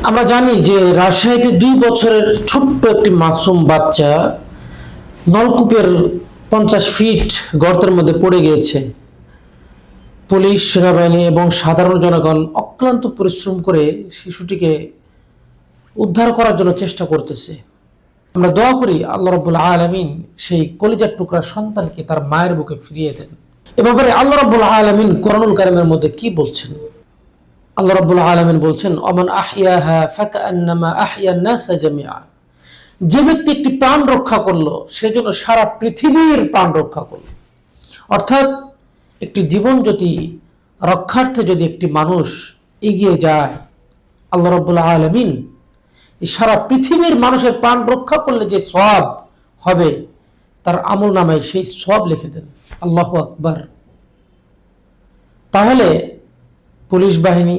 আমরা জানি যে রাজশাহীতে 2 বছরের ছোট্ট একটি মাসুম বাচ্চা নলকূপের 50 ফিট গর্তের মধ্যে পড়ে গিয়েছে। পুলিশ, সেনাবাহিনী এবং সাধারণ জনগণ অক্লান্ত পরিশ্রম করে শিশুটিকে উদ্ধার করার জন্য চেষ্টা করতেছে। আমরা দোয়া করি আল্লাহ রাব্বুল আলামিন সেই কলিজার টুকরা সন্তানকে তার মায়ের বুকে ফিরিয়ে দেন। এ ব্যাপারে আল্লাহ রাব্বুল আলামিন কোরআনুল কারীমের মধ্যে কি বলছেন? আল্লাহ রাব্বুল আলামিন বলছেন, অমান আহইয়াহা ফাকান্নামা আহইয়ান নাসা জামিআ। যে ব্যক্তি একটি প্রাণ রক্ষা করলো সেজন্য সারা পৃথিবীর প্রাণ রক্ষা করলো। অর্থাৎ একটি জীবন যদি রক্ষার্থে যদি একটি মানুষ এগিয়ে যায়, আল্লাহ রাব্বুল আলামিন এই সারা পৃথিবীর মানুষের প্রাণ রক্ষা করলে যে সওয়াব হবে তার আমল নামায় সেই সওয়াব লিখে দেন। আল্লাহু আকবার। তাহলে পুলিশ বাহিনী,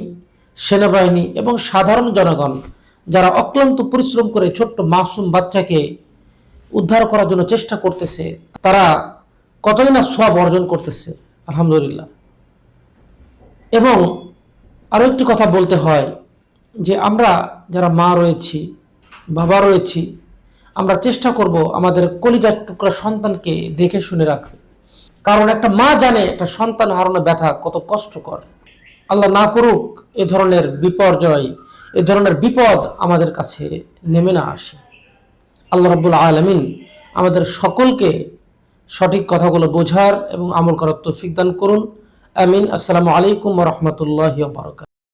সেনাবাহিনী এবং সাধারণ জনগণ যারা অক্লান্ত পরিশ্রম করে ছোট্ট মাসুম বাচ্চাকে উদ্ধার করার জন্য চেষ্টা করতেছে, তারা কতই না সওয়াব অর্জন করতেছে। আলহামদুলিল্লাহ। এবং আরো একটি কথা বলতে হয় যে আমরা যারা মা রয়েছি, বাবা রয়েছি, আমরা চেষ্টা করব আমাদের কলিজার টুকরা সন্তানকে দেখে শুনে রাখতে। কারণ একটা মা জানে একটা সন্তান হারানো ব্যথা কত কষ্টকর। আল্লাহ না করুক এ ধরনের বিপর্যয়, এ ধরনের বিপদ আমাদের কাছে নেমে না আসে। আল্লাহ রাব্বুল আলামিন আমাদের সকলকে সঠিক কথাগুলো বোঝার এবং আমল করার তৌফিক দান করুন। আমিন। আসসালামু আলাইকুম ওয়া রাহমাতুল্লাহি ওয়া বারাকাতুহু।